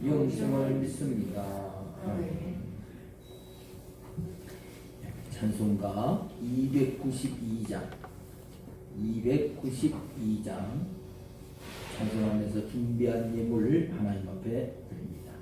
영생을 믿습니다. 찬송가 292장 찬송하면서 준비한 예물을 하나님 앞에 드립니다.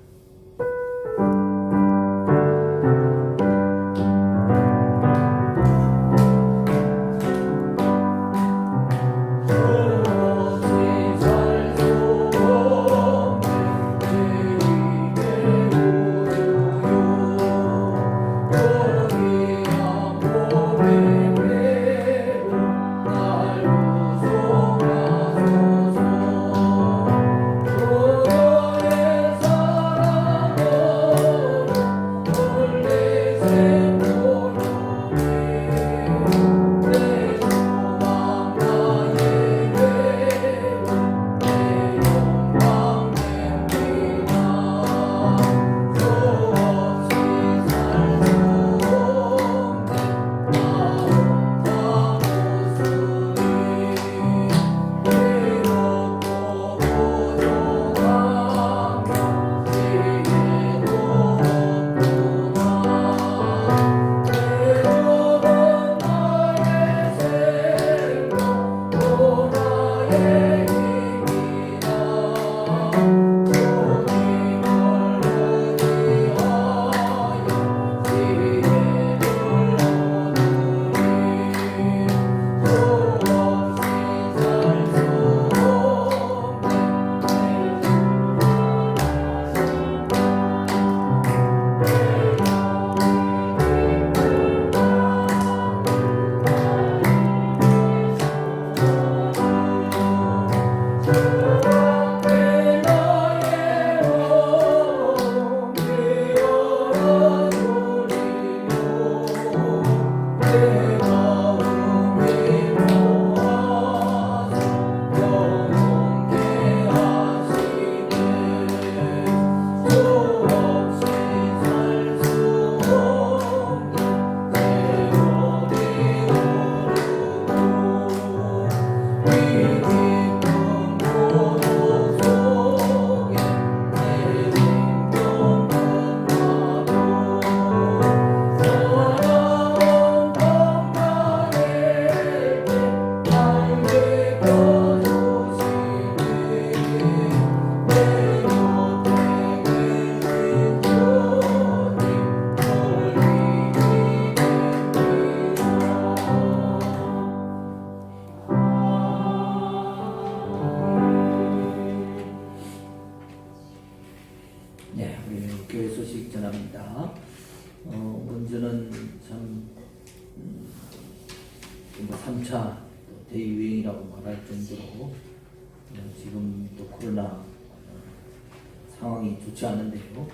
교회 소식 전합니다. 먼저는 참 3차 대유행이라고 말할 정도로 지금 또 코로나 상황이 좋지 않은데요.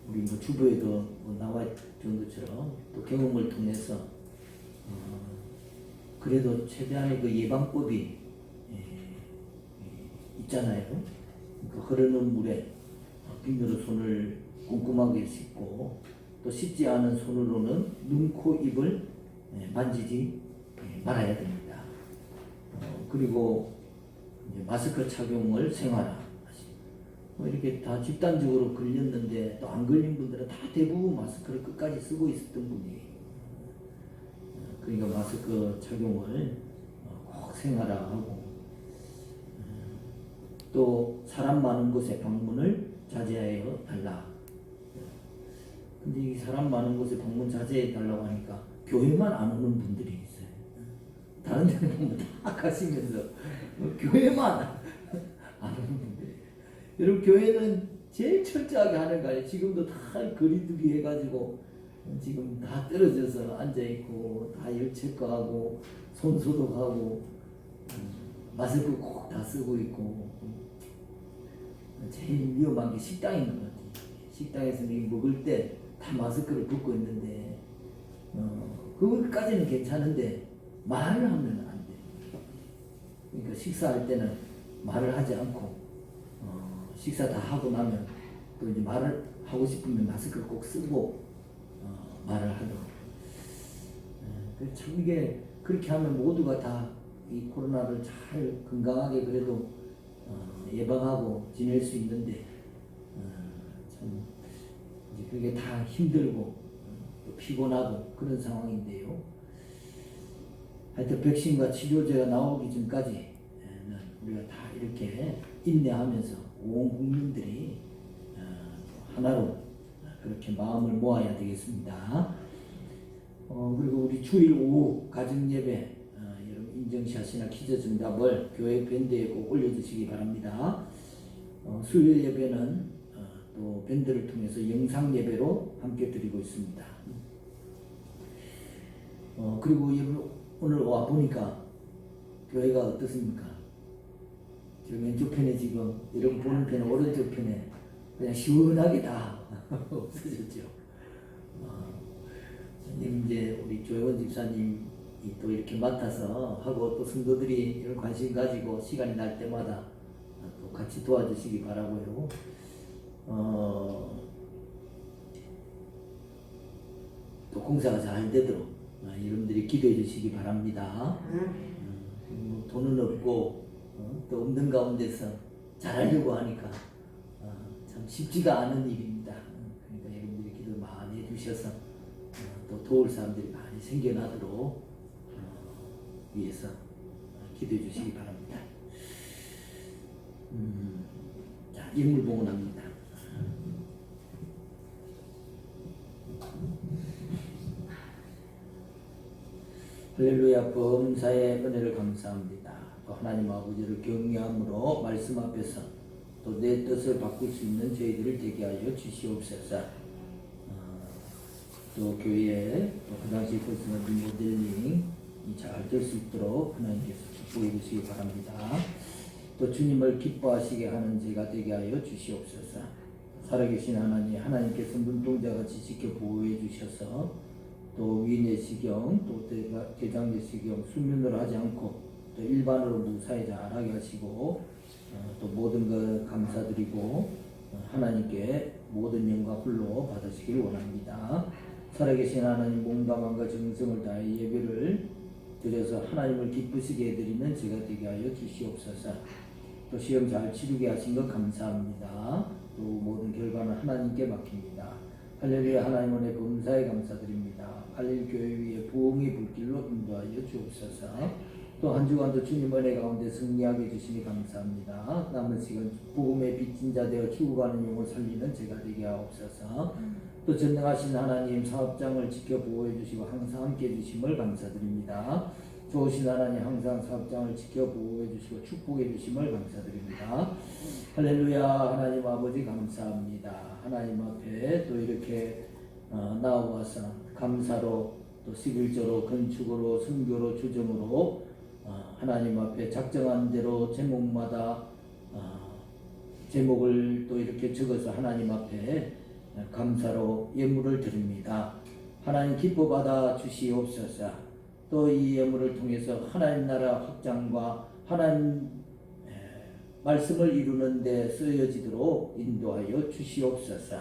우리 주부에도 나와 있던 것처럼 또 경험을 통해서 그래도 최대한의 그 예방법이 있잖아요. 그 흐르는 물에 비누로 손을 꼼꼼하게 씻고 또 씻지 않은 손으로는 눈, 코, 입을 만지지 말아야 됩니다. 그리고 이제 마스크 착용을 생활화. 이렇게 다 집단적으로 걸렸는데 또 안 걸린 분들은 다 대부분 마스크를 끝까지 쓰고 있었던 분이에요. 그러니까 마스크 착용을 꼭 생활화하고 또 사람 많은 곳에 방문을 자제하여 달라. 근데 이 사람 많은 곳에 방문 자제해 달라고 하니까 교회만 안 오는 분들이 있어요. 다른 데는 보면 다 가시면서 교회만 안 오는 분들이. 여러분 교회는 제일 철저하게 하는 거 아니에요? 지금도 다 거리두기 해가지고 지금 다 떨어져서 앉아있고 다 열 체크하고 손 소독하고 마스크 꼭 다 쓰고 있고 제일 위험한 게 식당인 것 같아요. 식당에서는 먹을 때 다 마스크를 벗고 있는데 그거까지는 괜찮은데 말을 하면 안 돼. 그러니까 식사할 때는 말을 하지 않고 식사 다 하고 나면 또 이제 말을 하고 싶으면 마스크를 꼭 쓰고 말을 하도록. 참 이게 그렇게 하면 모두가 다 이 코로나를 잘 건강하게 그래도 예방하고 지낼 수 있는데 참 이제 그게 다 힘들고 또 피곤하고 그런 상황인데요. 하여튼 백신과 치료제가 나오기 전까지는 우리가 다 이렇게 인내하면서 온 국민들이 하나로 그렇게 마음을 모아야 되겠습니다. 그리고 우리 주일 오후 가정예배 여러분 인증샷이나 퀴즈 정답을 교회 밴드에 꼭 올려주시기 바랍니다. 수요일 예배는 또 밴드를 통해서 영상 예배로 함께 드리고 있습니다. 그리고 여러분 오늘 와 보니까 교회가 어떻습니까? 저 왼쪽 편에 지금 여러분 보는 편에 오른쪽 편에 그냥 시원하게 다 없어졌죠. 이제 우리 조혜원 집사님이 또 이렇게 맡아서 하고 또 성도들이 이런 관심 가지고 시간이 날 때마다 또 같이 도와주시기 바라고요. 또 공사가 잘 되도록 여러분들이 기도해 주시기 바랍니다. 돈은 없고 또 없는 가운데서 잘하려고 하니까 참 쉽지가 않은 일입니다. 그러니까 여러분들이 기도 많이 해주셔서 또 도울 사람들이 많이 생겨나도록 위해서 기도해 주시기 바랍니다. 자, 인물 봉헌합니다. 할렐루야. 범사의 은혜를 감사합니다. 또 하나님 아버지를 경외함으로 말씀 앞에서 또 내 뜻을 바꿀 수 있는 저희들을 되게 하여 주시옵소서. 또 교회에 또 그 당시 코스모스 모델링이 잘 될 수 있도록 하나님께서 축복해 주시기 바랍니다. 또 주님을 기뻐하시게 하는 제가 되게 하여 주시옵소서. 살아계신 하나님, 하나님께서 눈동자같이 지켜 보호해 주셔서 또 위내시경, 또 대장내시경 수면으로 하지 않고 또 일반으로 무사히 잘하게 하시고 또 모든 것 감사드리고 하나님께 모든 영광 홀로 받으시길 원합니다. 살아계신 하나님, 몸과 마음과 정성을 다해 예배를 드려서 하나님을 기쁘시게 해드리는 제가 되게 하여 주시옵소서. 또 시험 잘 치르게 하신 것 감사합니다. 또 모든 결과는 하나님께 맡깁니다. 할렐루야. 하나님 은혜 범사에 감사드립니다. 갈릴 교회 위에 부흥의 불길로 인도하여 주옵소서. 또 한 주간도 주님 은혜 가운데 승리하게 해주시니 감사합니다. 남은 시간 복음의 빚진 자 되어 죽어가는 영을 살리는 제가 되게 하옵소서. 또 전능하신 하나님, 사업장을 지켜 보호해 주시고 항상 함께 해주심을 감사드립니다. 좋으신 하나님, 항상 사업장을 지켜 보호해 주시고 축복해 주심을 감사드립니다. 할렐루야. 하나님 아버지 감사합니다. 하나님 앞에 또 이렇게 나와서 감사로 또 11조로 건축으로 선교로 주정으로 하나님 앞에 작정한 대로 제목마다 제목을 또 이렇게 적어서 하나님 앞에 감사로 예물을 드립니다. 하나님 기뻐 받아 주시옵소서. 또 이 예물을 통해서 하나님 나라 확장과 하나님 말씀을 이루는 데 쓰여지도록 인도하여 주시옵소서.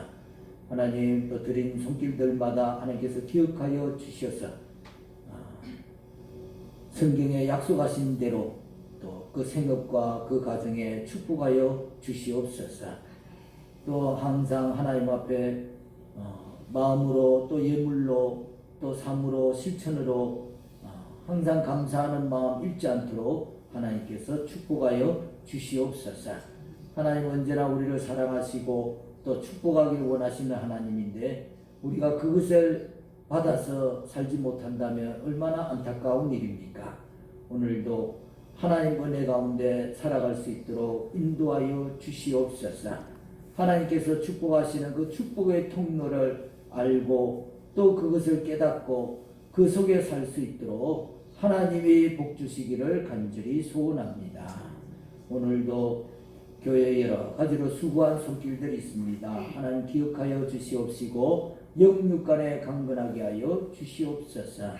하나님 또 드린 손길들마다 하나님께서 기억하여 주셔서 성경에 약속하신 대로 또 그 생업과 그 가정에 축복하여 주시옵소서. 또 항상 하나님 앞에 마음으로 또 예물로 또 삶으로 실천으로 항상 감사하는 마음 잃지 않도록 하나님께서 축복하여 주시옵소서. 하나님 언제나 우리를 사랑하시고 또 축복하기를 원하시는 하나님인데 우리가 그것을 받아서 살지 못한다면 얼마나 안타까운 일입니까? 오늘도 하나님 은혜 가운데 살아갈 수 있도록 인도하여 주시옵소서. 하나님께서 축복하시는 그 축복의 통로를 알고 또 그것을 깨닫고 그 속에 살 수 있도록 하나님이 복 주시기를 간절히 소원합니다. 오늘도 교회 여러 가지로 수고한 손길들이 있습니다. 하나님 기억하여 주시옵시고 영육간에 강건하게 하여 주시옵소서.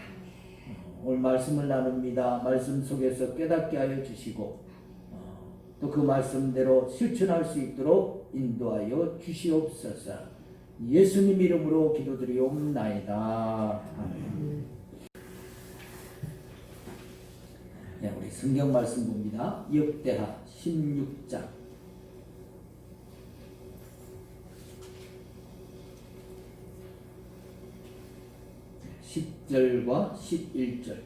오늘 말씀을 나눕니다. 말씀 속에서 깨닫게 하여 주시고 또 그 말씀대로 실천할 수 있도록 인도하여 주시옵소서. 예수님 이름으로 기도드리옵나이다. 아멘. 네, 우리 성경 말씀 봅니다. 역대하 16장 10절과 11절.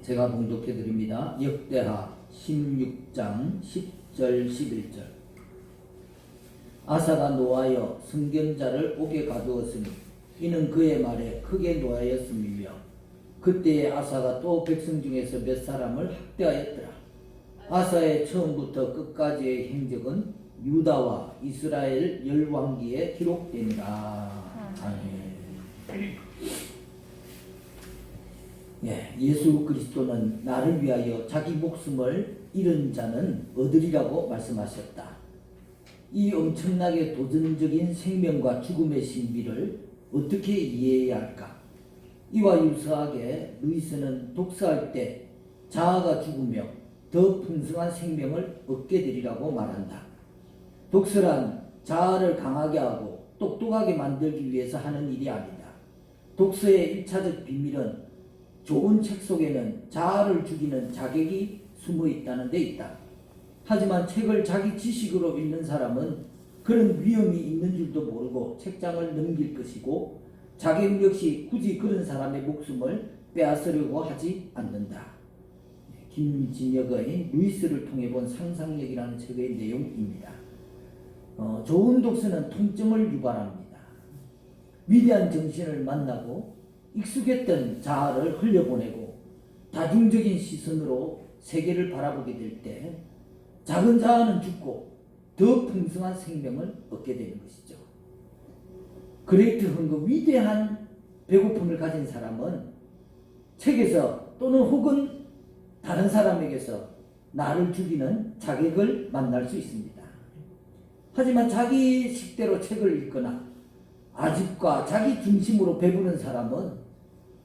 제가 봉독해 드립니다. 역대하 16장 10절 11절. 아사가 노하여 선견자를 옥에 가두었으니 이는 그의 말에 크게 노하였음이며 그때에 아사가 또 백성 중에서 몇 사람을 학대하였더라. 아사의 처음부터 끝까지의 행적은 유다와 이스라엘 열왕기에 기록되니라. 아멘. 예, 예수 그리스도는 나를 위하여 자기 목숨을 잃은 자는 얻으리라고 말씀하셨다. 이 엄청나게 도전적인 생명과 죽음의 신비를 어떻게 이해해야 할까? 이와 유사하게 루이스는 독서할 때 자아가 죽으며 더 풍성한 생명을 얻게 되리라고 말한다. 독서란 자아를 강하게 하고 똑똑하게 만들기 위해서 하는 일이 아니다. 독서의 1차적 비밀은 좋은 책 속에는 자아를 죽이는 자객이 숨어 있다는 데 있다. 하지만 책을 자기 지식으로 읽는 사람은 그런 위험이 있는 줄도 모르고 책장을 넘길 것이고 자객 역시 굳이 그런 사람의 목숨을 빼앗으려고 하지 않는다. 김진혁의 루이스를 통해 본 상상력이라는 책의 내용입니다. 좋은 독서는 통증을 유발합니다. 위대한 정신을 만나고 익숙했던 자아를 흘려보내고 다중적인 시선으로 세계를 바라보게 될 때 작은 자아는 죽고 더 풍성한 생명을 얻게 되는 것이죠. 그레이트 헝거, 위대한 배고픔을 가진 사람은 책에서 또는 혹은 다른 사람에게서 나를 죽이는 자객을 만날 수 있습니다. 하지만 자기 식대로 책을 읽거나 아집과 자기 중심으로 배부른 사람은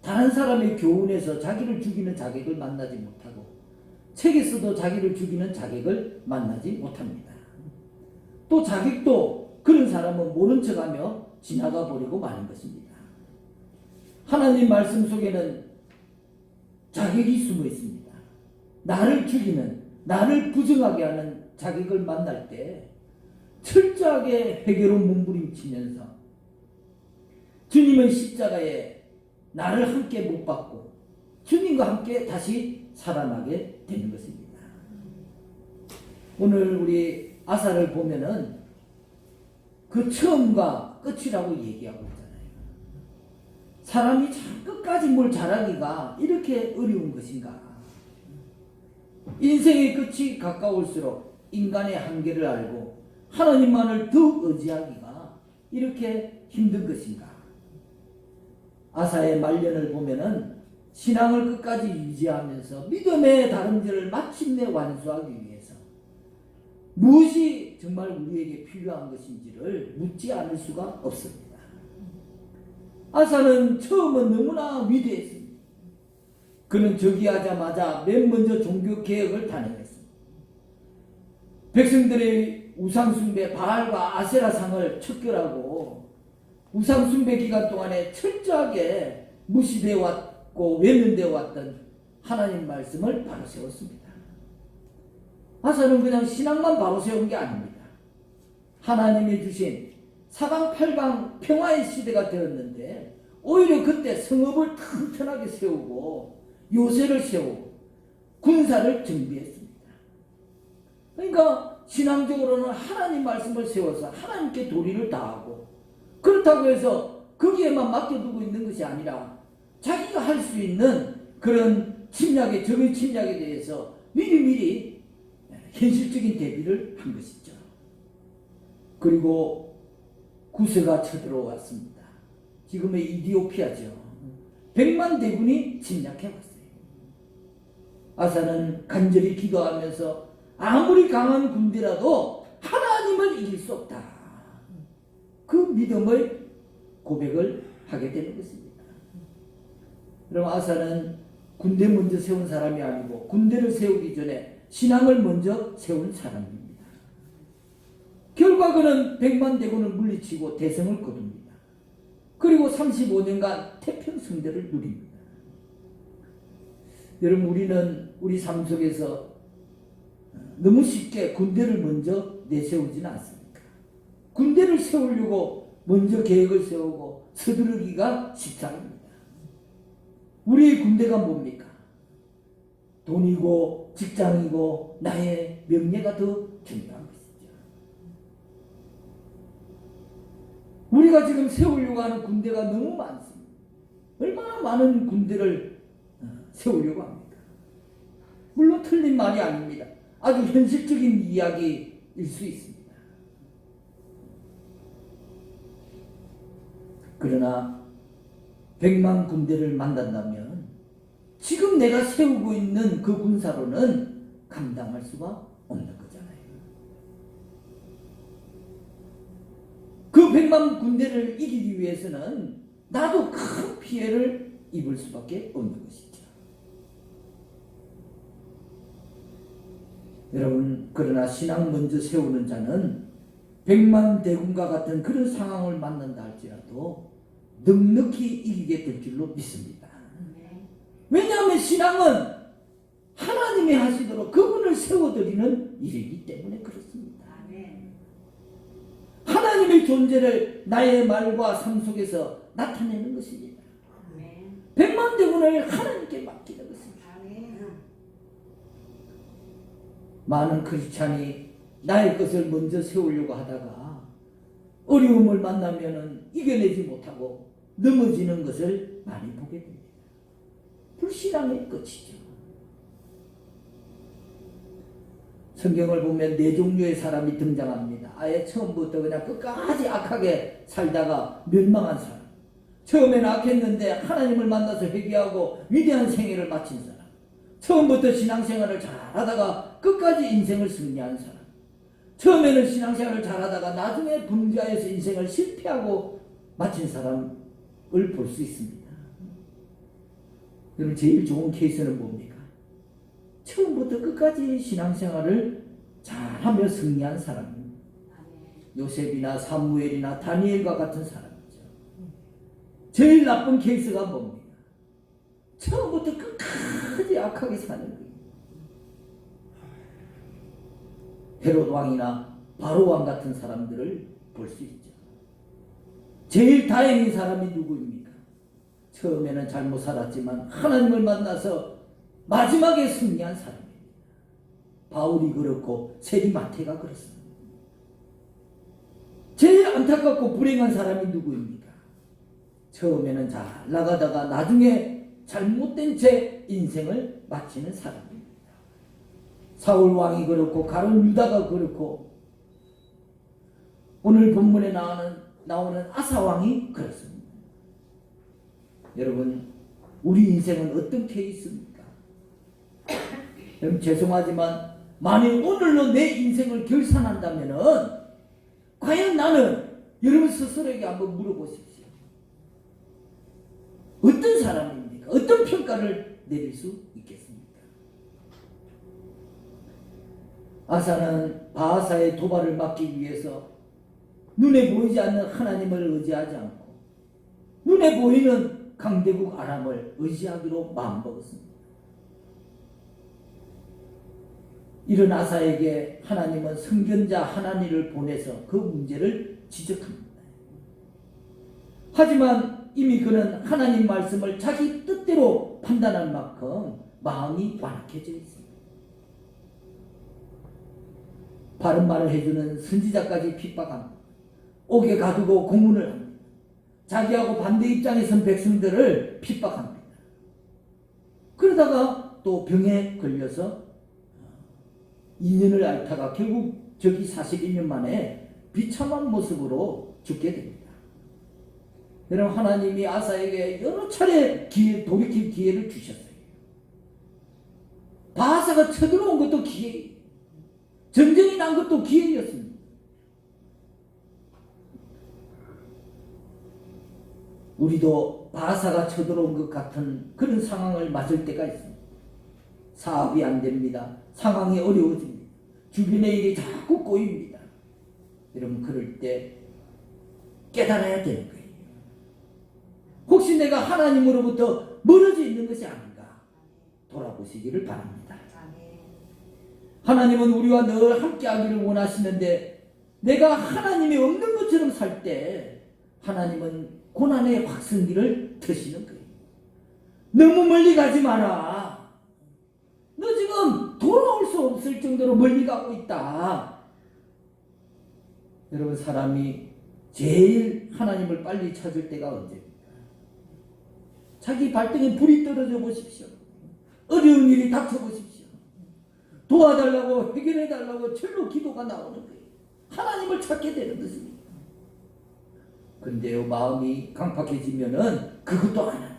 다른 사람의 교훈에서 자기를 죽이는 자객을 만나지 못하고 책에서도 자기를 죽이는 자객을 만나지 못합니다. 또 자객도 그런 사람은 모른 척하며 지나가 버리고 마는 것입니다. 하나님 말씀 속에는 자객이 숨어 있습니다. 나를 죽이는, 나를 부정하게 하는 자객을 만날 때 철저하게 회개로 몸부림치면서 주님의 십자가에 나를 함께 못 박고 주님과 함께 다시 살아나게 되는 것입니다. 오늘 우리 아사를 보면은 그 처음과 끝이라고 얘기하고 있잖아요. 사람이 참 끝까지 뭘 잘하기가 이렇게 어려운 것인가? 인생의 끝이 가까울수록 인간의 한계를 알고 하나님만을 더욱 의지하기가 이렇게 힘든 것인가? 아사의 말년을 보면은 신앙을 끝까지 유지하면서 믿음의 다름질을 마침내 완수하기 위해서 무엇이 정말 우리에게 필요한 것인지를 묻지 않을 수가 없습니다. 아사는 처음은 너무나 위대했습니다. 그는 즉위하자마자 맨 먼저 종교개혁을 단행했습니다. 백성들의 우상숭배 바알과 아세라상을 척결하고 우상숭배 기간 동안에 철저하게 무시되어 왔고 외면되어 왔던 하나님 말씀을 바로 세웠습니다. 아사는 그냥 신앙만 바로 세운 게 아닙니다. 하나님이 주신 사방팔방 평화의 시대가 되었는데 오히려 그때 성읍을 튼튼하게 세우고 요새를 세우고 군사를 정비했습니다. 그러니까 신앙적으로는 하나님 말씀을 세워서 하나님께 도리를 다하고 그렇다고 해서 거기에만 맡겨두고 있는 것이 아니라 자기가 할 수 있는 그런 침략에, 적의 침략에 대해서 미리미리 현실적인 대비를 한 것이죠. 그리고 구세가 쳐들어왔습니다. 지금의 이디오피아죠. 100만 대군이 침략해왔어요. 아사는 간절히 기도하면서 아무리 강한 군대라도 하나님을 이길 수 없다. 그 믿음의 고백을 하게 되는 것입니다. 그럼 아사는 군대 먼저 세운 사람이 아니고 군대를 세우기 전에 신앙을 먼저 세운 사람입니다. 결과 그는 100만 대군을 물리치고 대성을 거둡니다. 그리고 35년간 태평성대를 누립니다. 여러분, 우리는 우리 삶 속에서 너무 쉽게 군대를 먼저 내세우지는 않습니까? 군대를 세우려고 먼저 계획을 세우고 서두르기가 십상입니다. 우리의 군대가 뭡니까? 돈이고 직장이고 나의 명예가 더 중요한 것이죠. 우리가 지금 세우려고 하는 군대가 너무 많습니다. 얼마나 많은 군대를 세우려고 합니까? 물론 틀린 말이 아닙니다. 아주 현실적인 이야기일 수 있습니다. 그러나 100만 군대를 만난다면 지금 내가 세우고 있는 그 군사로는 감당할 수가 없는 거잖아요. 그 100만 군대를 이기기 위해서는 나도 큰 피해를 입을 수밖에 없는 것이죠. 여러분, 그러나 신앙 먼저 세우는 자는 100만 대군과 같은 그런 상황을 만난다 할지라도 넉넉히 이기게 될 줄로 믿습니다. 왜냐하면 신앙은 하나님이 하시도록 그분을 세워드리는 일이기 때문에 그렇습니다. 하나님의 존재를 나의 말과 삶 속에서 나타내는 것입니다. 100만 대군을 하나님께 맡기는 것입니다. 많은 크리스찬이 나의 것을 먼저 세우려고 하다가 어려움을 만나면 이겨내지 못하고 넘어지는 것을 많이 보게 됩니다. 불신앙의 끝이죠. 성경을 보면 네 종류의 사람이 등장합니다. 아예 처음부터 그냥 끝까지 악하게 살다가 멸망한 사람, 처음에는 악했는데 하나님을 만나서 회개하고 위대한 생애를 마친 사람, 처음부터 신앙생활을 잘하다가 끝까지 인생을 승리한 사람, 처음에는 신앙생활을 잘하다가 나중에 범죄해서 인생을 실패하고 마친 사람을 볼 수 있습니다. 여러분, 제일 좋은 케이스는 뭡니까? 처음부터 끝까지 신앙생활을 잘하며 승리한 사람입니다. 요셉이나 사무엘이나 다니엘과 같은 사람이죠. 제일 나쁜 케이스가 뭡니까? 처음부터 끝까지 악하게 사는 거예요. 헤롯 왕이나 바로 왕 같은 사람들을 볼 수 있죠. 제일 다행인 사람이 누구입니까? 처음에는 잘못 살았지만 하나님을 만나서 마지막에 승리한 사람입니다. 바울이 그렇고 세리마태가 그렇습니다. 제일 안타깝고 불행한 사람이 누구입니까? 처음에는 잘 나가다가 나중에 잘못된 채 인생을 마치는 사람입니다. 사울 왕이 그렇고 가룟 유다가 그렇고 오늘 본문에 나오는 아사 왕이 그렇습니다. 여러분, 우리 인생은 어떤 케이스입니까? 여러분, 죄송하지만 만일 오늘로 내 인생을 결산한다면은 과연 나는, 여러분 스스로에게 한번 물어보십시오. 어떤 사람입니까? 어떤 평가를 내릴 수 있겠습니까? 아사는 바하사의 도발을 막기 위해서 눈에 보이지 않는 하나님을 의지하지 않고 눈에 보이는 강대국 아람을 의지하기로 마음먹었습니다. 이런 아사에게 하나님은 선견자 하나니를 보내서 그 문제를 지적합니다. 하지만 이미 그는 하나님 말씀을 자기 뜻대로 판단할 만큼 마음이 완악해져 있습니다. 바른 말을 해주는 선지자까지 핍박합니다. 옥에 가두고 고문을 합니다. 자기하고 반대 입장에 선 백성들을 핍박합니다. 그러다가 또 병에 걸려서 2년을 앓다가 결국 저기 41년 만에 비참한 모습으로 죽게 됩니다. 여러분, 하나님이 아사에게 여러 차례 돌이킬 기회를 주셨어요. 바하사가 쳐들어온 것도 기회예요. 전쟁이 난 것도 기회였습니다. 우리도 바하사가 쳐들어온 것 같은 그런 상황을 맞을 때가 있습니다. 사업이 안 됩니다. 상황이 어려워집니다. 주변의 일이 자꾸 꼬입니다. 여러분 그럴 때 깨달아야 되는 거예요. 혹시 내가 하나님으로부터 멀어져 있는 것이 아닌가 돌아보시기를 바랍니다. 하나님은 우리와 늘 함께하기를 원하시는데 내가 하나님이 없는 것처럼 살 때 하나님은 고난의 확성기를 트시는 거예요. 너무 멀리 가지 마라. 너 지금 돌아올 수 없을 정도로 멀리 가고 있다. 여러분 사람이 제일 하나님을 빨리 찾을 때가 언제입니까? 자기 발등에 불이 떨어져 보십시오. 어려운 일이 닥쳐 보십시오. 도와달라고 해결해달라고 절로 기도가 나오는 거예요. 하나님을 찾게 되는 것입니다. 그런데요 마음이 강팍해지면은 그것도 안 하는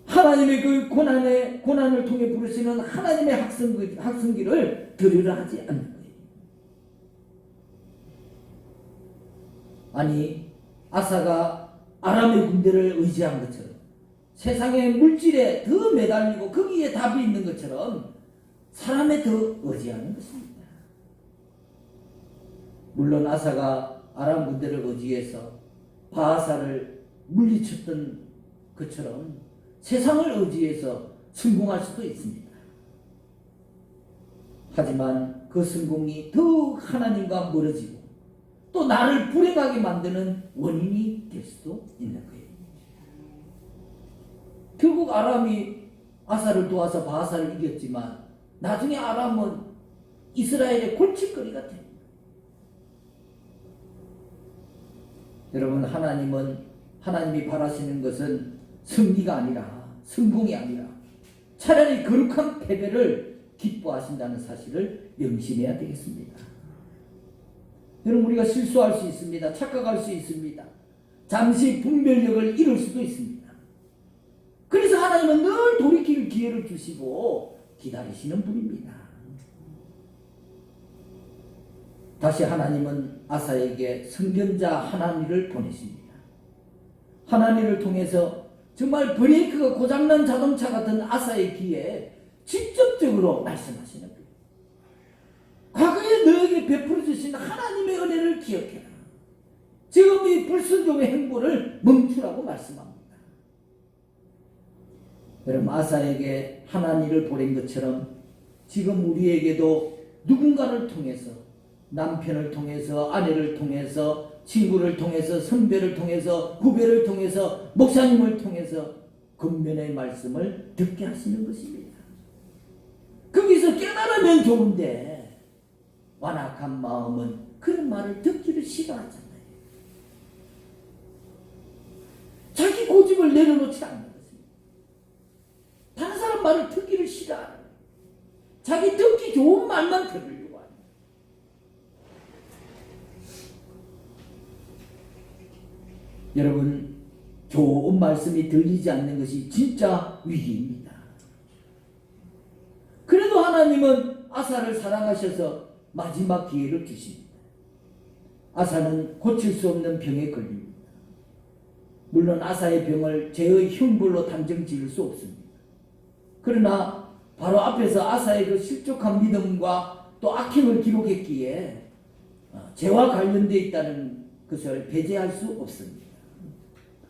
하나님의 그 고난을 통해 부르시는 하나님의 학성기를 들으려 하지 않는 거예요. 아니 아사가 아람의 군대를 의지한 것처럼 세상의 물질에 더 매달리고 거기에 답이 있는 것처럼 사람에 더 의지하는 것입니다. 물론 아사가 아람 군대를 의지해서 바하사를 물리쳤던 것처럼 세상을 의지해서 성공할 수도 있습니다. 하지만 그 성공이 더욱 하나님과 멀어지고 또 나를 불행하게 만드는 원인이 될 수도 있는 거예요. 결국 아람이 아사를 도와서 바하사를 이겼지만 나중에 아람은 이스라엘의 골칫거리가 됩니다. 여러분 하나님이 바라시는 것은 승리가 아니라 성공이 아니라 차라리 거룩한 패배를 기뻐하신다는 사실을 명심해야 되겠습니다. 여러분 우리가 실수할 수 있습니다. 착각할 수 있습니다. 잠시 분별력을 잃을 수도 있습니다. 그래서 하나님은 늘 돌이킬 기회를 주시고 기다리시는 분입니다. 다시 하나님은 아사에게 선견자 하나니를 보내십니다. 하나니를 통해서 정말 브레이크가 고장난 자동차 같은 아사의 귀에 직접적으로 말씀하시는 거예요. 과거에 너에게 베풀어 주신 하나님의 은혜를 기억해라. 지금 이 불순종의 행보를 멈추라고 말씀합니다. 여러분 아사에게 하나님을 보낸 것처럼 지금 우리에게도 누군가를 통해서 남편을 통해서 아내를 통해서 친구를 통해서 선배를 통해서 후배를 통해서 목사님을 통해서 근면의 말씀을 듣게 하시는 것입니다. 거기서 깨달으면 좋은데 완악한 마음은 그런 말을 듣기를 싫어하잖아요. 자기 고집을 내려놓지 않는 것입니다. 다른 사람 말을 듣기를 싫어하는 거예요. 자기 듣기 좋은 말만 들으려고 합니다. 여러분 좋은 말씀이 들리지 않는 것이 진짜 위기입니다. 그래도 하나님은 아사를 사랑하셔서 마지막 기회를 주십니다. 아사는 고칠 수 없는 병에 걸립니다. 물론 아사의 병을 죄의 형벌로 단정 지을 수 없습니다. 그러나 바로 앞에서 아사의 그 실족한 믿음과 또 악행을 기록했기에 죄와 관련되어 있다는 것을 배제할 수 없습니다.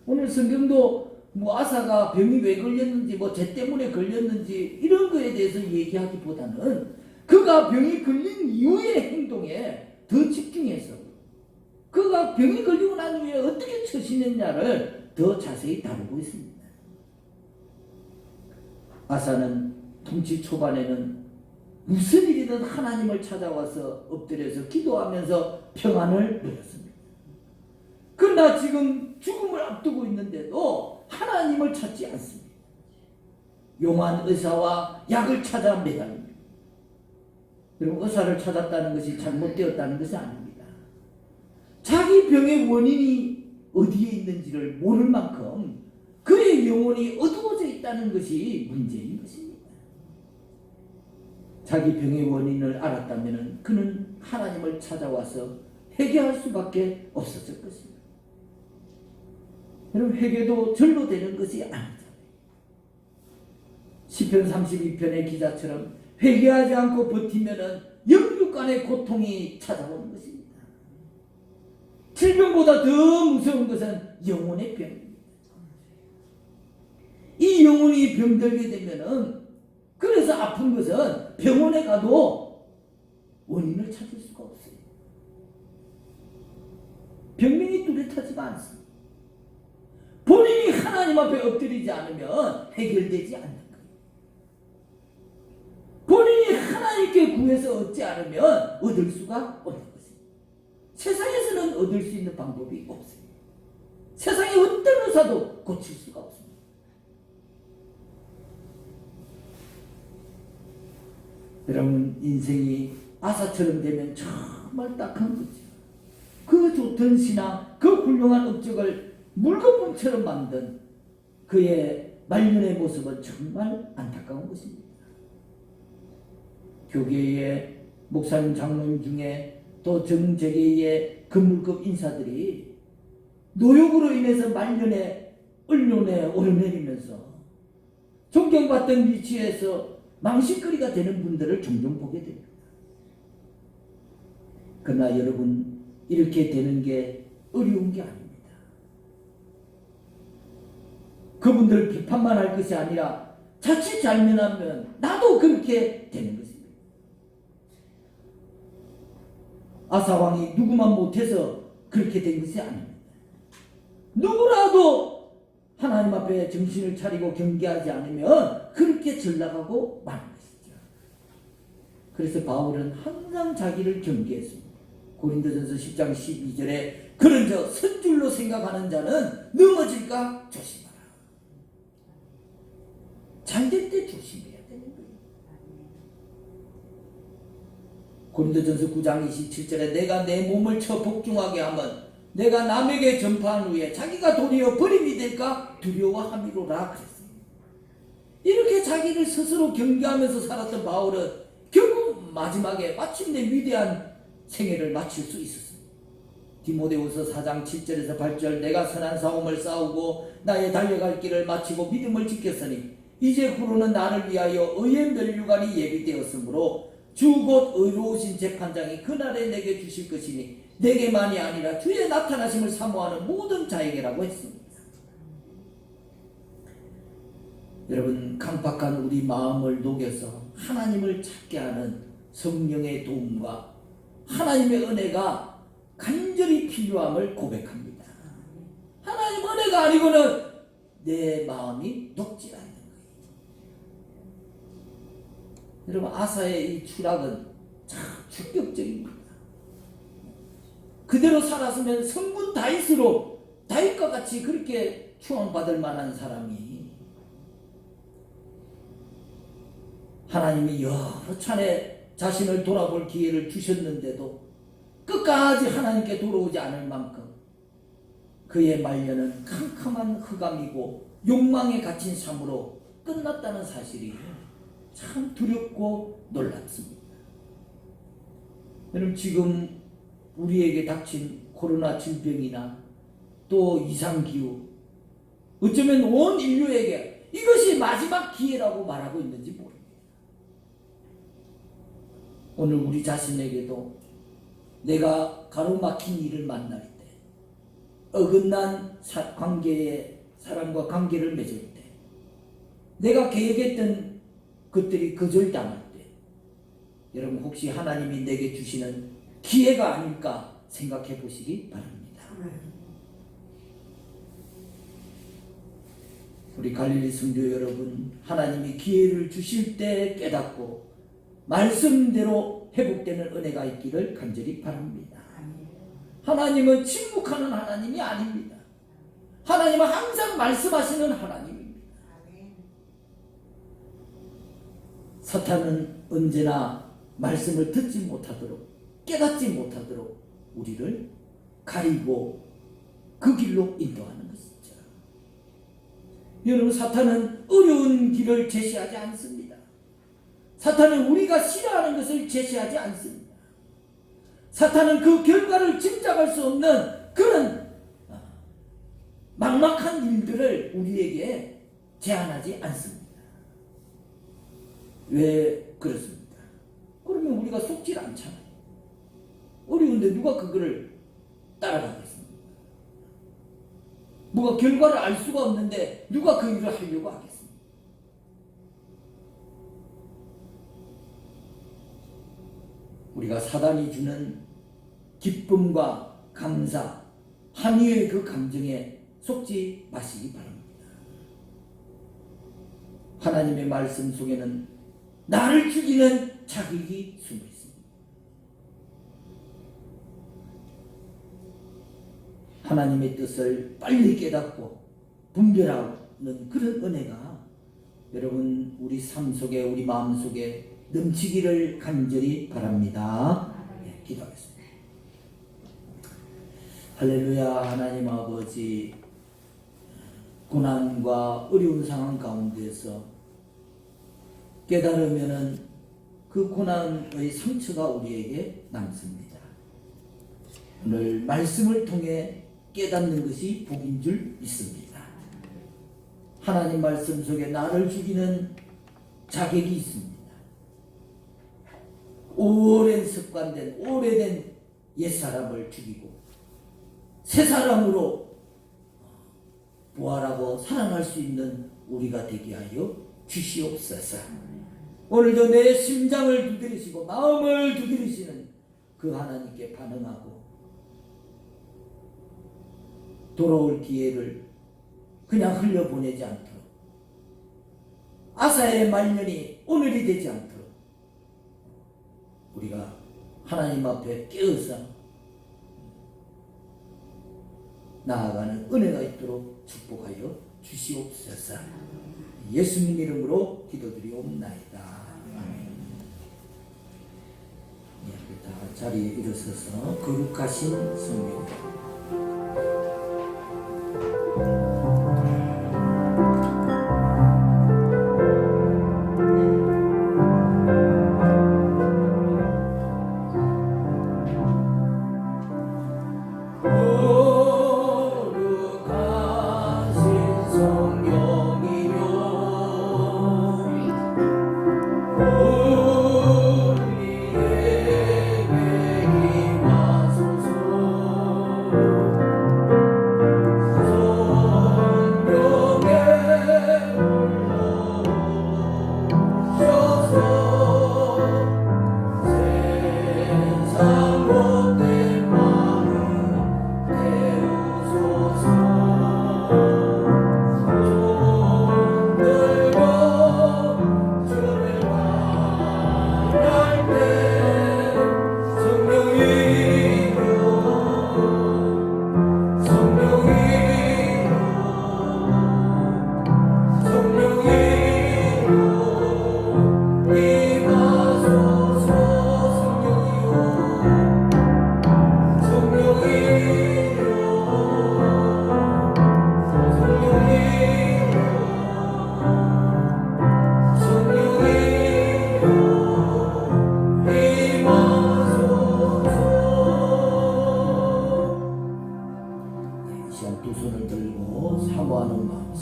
오늘 성경도 아사가 병이 왜 걸렸는지 죄 때문에 걸렸는지 이런 거에 대해서 얘기하기보다는 그가 병이 걸린 이후의 행동에 더 집중해서 그가 병이 걸리고 난 후에 어떻게 처신했냐를 더 자세히 다루고 있습니다. 아사는 통치 초반에는 무슨 일이든 하나님을 찾아와서 엎드려서 기도하면서 평안을 누렸습니다. 그러나 지금 죽음을 앞두고 있는데도 하나님을 찾지 않습니다. 용한 의사와 약을 찾아 매달립니다. 여러분 의사를 찾았다는 것이 잘못되었다는 것이 아닙니다. 자기 병의 원인이 어디에 있는지를 모를 만큼 그의 영혼이 어두워져 있다는 것이 문제인 것입니다. 자기 병의 원인을 알았다면 그는 하나님을 찾아와서 회개할 수밖에 없었을 것입니다. 여러분 회개도 절로 되는 것이 아니잖아요. 시편 32편의 기자처럼 회개하지 않고 버티면은 영육 간의 고통이 찾아오는 것입니다. 질병보다 더 무서운 것은 영혼의 병입니다. 이 영혼이 병들게 되면은, 그래서 아픈 것은 병원에 가도 원인을 찾을 수가 없어요. 병명이 뚜렷하지가 않습니다. 본인이 하나님 앞에 엎드리지 않으면 해결되지 않는 거예요. 본인이 하나님께 구해서 얻지 않으면 얻을 수가 없는 것입니다. 세상에서는 얻을 수 있는 방법이 없어요. 세상의 어떤 의사도 고칠 수가 없습니다. 여러분, 인생이 아사처럼 되면 정말 딱한 거죠. 그 좋던 신앙, 그 훌륭한 업적을 물거품처럼 만든 그의 말년의 모습은 정말 안타까운 것입니다. 교계의 목사님, 장로님 중에 또 정재계의 건물급 인사들이 노역으로 인해서 말년에 얼륜에 오르내리면서 존경받던 위치에서 망신거리가 되는 분들을 종종 보게 됩니다. 그러나 여러분, 이렇게 되는 게 어려운 게 아닙니다. 그분들 비판만 할 것이 아니라 자칫 잘못하면 나도 그렇게 되는 것입니다. 아사왕이 누구만 못해서 그렇게 된 것이 아닙니다. 누구라도 하나님 앞에 정신을 차리고 경계하지 않으면 그렇게 전락하고 마는 것이죠. 그래서 바울은 항상 자기를 경계했습니다. 고린도전서 10장 12절에 그런 저 선줄로 생각하는 자는 넘어질까 조심하라. 잘될 때 조심해야 되는 거예요. 고린도전서 9장 27절에 내가 내 몸을 쳐 복종하게 하면 내가 남에게 전파한 후에 자기가 도리어 버림이 될까 두려워함이로라 그랬어요. 이렇게 자기를 스스로 경계하면서 살았던 바울은 결국 마지막에 마침내 위대한 생애를 마칠 수 있었습니다. 디모데후서 4장 7절에서 8절 내가 선한 싸움을 싸우고 나의 달려갈 길을 마치고 믿음을 지켰으니 이제 후로는 나를 위하여 의의 면류관이 예비되었으므로 주 곧 의로우신 재판장이 그날에 내게 주실 것이니 내게만이 아니라 주의 나타나심을 사모하는 모든 자에게라고 했습니다. 여러분, 강박한 우리 마음을 녹여서 하나님을 찾게 하는 성령의 도움과 하나님의 은혜가 간절히 필요함을 고백합니다. 하나님 은혜가 아니고는 내 마음이 녹지 않는 거예요. 여러분, 아사의 이 추락은 참 충격적입니다. 그대로 살았으면 성군 다윗으로 다윗과 같이 그렇게 추앙받을 만한 사람이 하나님이 여러 차례 자신을 돌아볼 기회를 주셨는데도 끝까지 하나님께 돌아오지 않을 만큼 그의 말년은 캄캄한 흑암이고 욕망에 갇힌 삶으로 끝났다는 사실이 참 두렵고 놀랍습니다. 여러분, 지금 우리에게 닥친 코로나 질병이나 또 이상기후, 어쩌면 온 인류에게 이것이 마지막 기회라고 말하고 있는지 모릅니다. 오늘 우리 자신에게도 내가 가로막힌 일을 만날 때, 어긋난 사람과 관계를 맺을 때, 내가 계획했던 것들이 거절당할 때, 여러분 혹시 하나님이 내게 주시는 기회가 아닐까 생각해 보시기 바랍니다. 우리 갈릴리 성도 여러분, 하나님이 기회를 주실 때 깨닫고 말씀대로 회복되는 은혜가 있기를 간절히 바랍니다. 하나님은 침묵하는 하나님이 아닙니다. 하나님은 항상 말씀하시는 하나님입니다. 사탄은 언제나 말씀을 듣지 못하도록, 깨닫지 못하도록 우리를 가리고 그 길로 인도하는 것이죠. 여러분, 사탄은 어려운 길을 제시하지 않습니다. 사탄은 우리가 싫어하는 것을 제시하지 않습니다. 사탄은 그 결과를 짐작할 수 없는 그런 막막한 일들을 우리에게 제안하지 않습니다. 왜 그렇습니까? 그러면 우리가 속질 않잖아요. 어려운데 누가 그거를 따라가겠습니까? 뭐가 결과를 알 수가 없는데 누가 그 일을 하려고 하겠습니까? 우리가 사단이 주는 기쁨과 감사, 한위의 그 감정에 속지 마시기 바랍니다. 하나님의 말씀 속에는 나를 죽이는 자극이 숨어 있습니다. 하나님의 뜻을 빨리 깨닫고 분별하는 그런 은혜가 여러분 우리 삶 속에, 우리 마음 속에 넘치기를 간절히 바랍니다. 네, 기도하겠습니다. 할렐루야. 하나님 아버지, 고난과 어려운 상황 가운데서 깨달으면은 그 고난의 상처가 우리에게 남습니다. 오늘 말씀을 통해 깨닫는 것이 복인 줄 믿습니다. 하나님 말씀 속에 나를 죽이는 자격이 있습니다. 오랜 습관된, 오래된 옛사람을 죽이고 새 사람으로 부활하고 살아날 수 있는 우리가 되게 하여 주시옵소서. 오늘도 내 심장을 두드리시고 마음을 두드리시는 그 하나님께 반응하고 돌아올 기회를 그냥 흘려보내지 않도록, 아사의 말년이 오늘이 되지 않도록 우리가 하나님 앞에 깨어서 나아가는 은혜가 있도록 축복하여 주시옵소서. 예수님 이름으로 기도드리옵나이다. 아멘. 다 자리에 일어서서 거룩하신 성령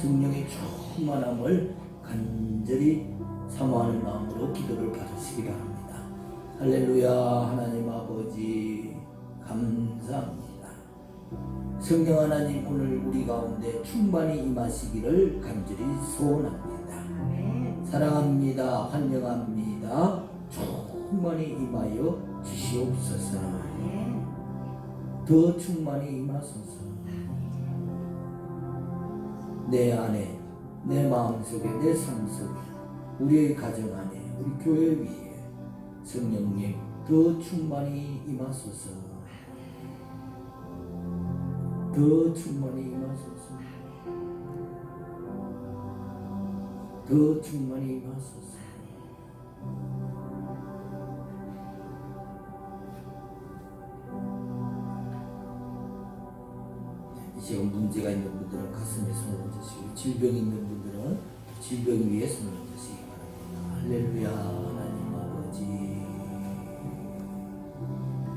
성령의 충만함을 간절히 사모하는 마음으로 기도를 받으시기 바랍니다. 할렐루야. 하나님 아버지 감사합니다. 성령 하나님 오늘 우리 가운데 충만히 임하시기를 간절히 소원합니다. 사랑합니다. 환영합니다. 충만히 임하여 주시옵소서. 더 충만히 임하소서. 내 안에, 내 마음속에, 내 삶 속에, 우리의 가정 안에, 우리 교회 위에 성령님 더 충만히 임하소서. 더 충만히 임하소서. 더 충만히 임하소서. 지금 문제가 있는 분들은 가슴에 손을 얹으시고, 질병이 있는 분들은 질병 위에 손을 얹으시기 바랍니다. 할렐루야. 하나님 아버지,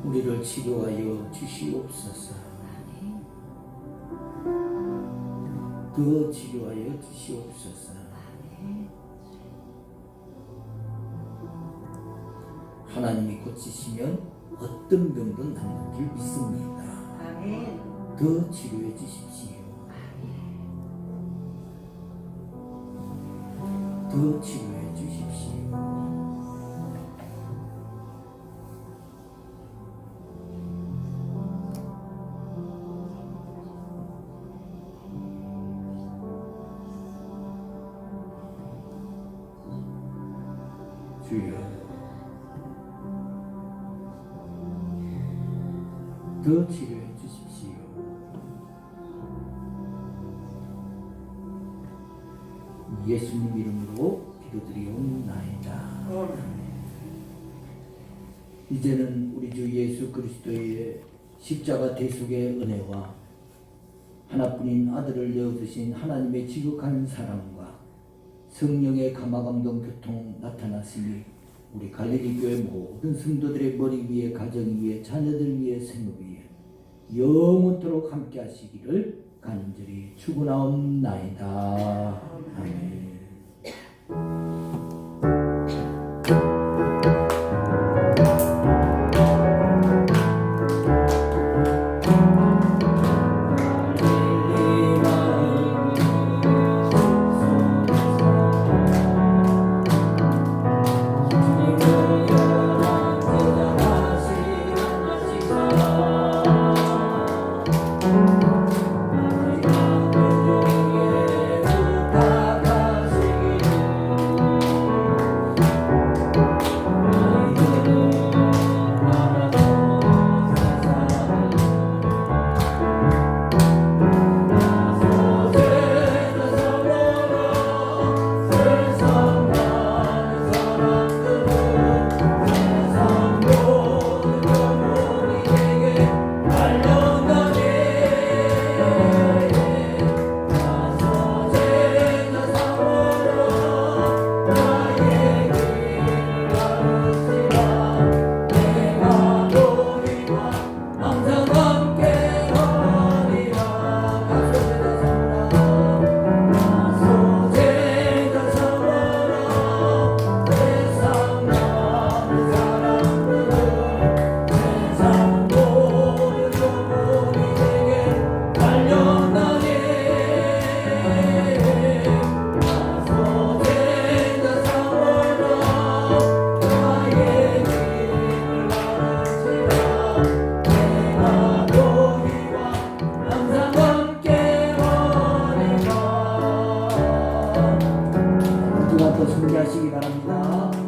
우리를 치료하여 주시옵소서. 더 치료하여 주시옵소서. 하나님이 고치시면 어떤 병도 낫는 줄 믿습니다. 아멘. 더 치료해 주십시오. 더 치료해 주십시오. 주여, 더 치료해 주십시오. 예수님 이름으로 기도드리옵나이다. 이제는 우리 주 예수 그리스도의 십자가 대속의 은혜와 하나뿐인 아들을 내어주신 하나님의 지극한 사랑과 성령의 감화감동 교통 나타났으니 우리 갈릴리 교회 모든 성도들의 머리 위에, 가정 위에, 자녀들 위에, 생업 위에 영원토록 함께 하시기를 간절히 축원하옵나이다. 아멘. 준비하시기 바랍니다.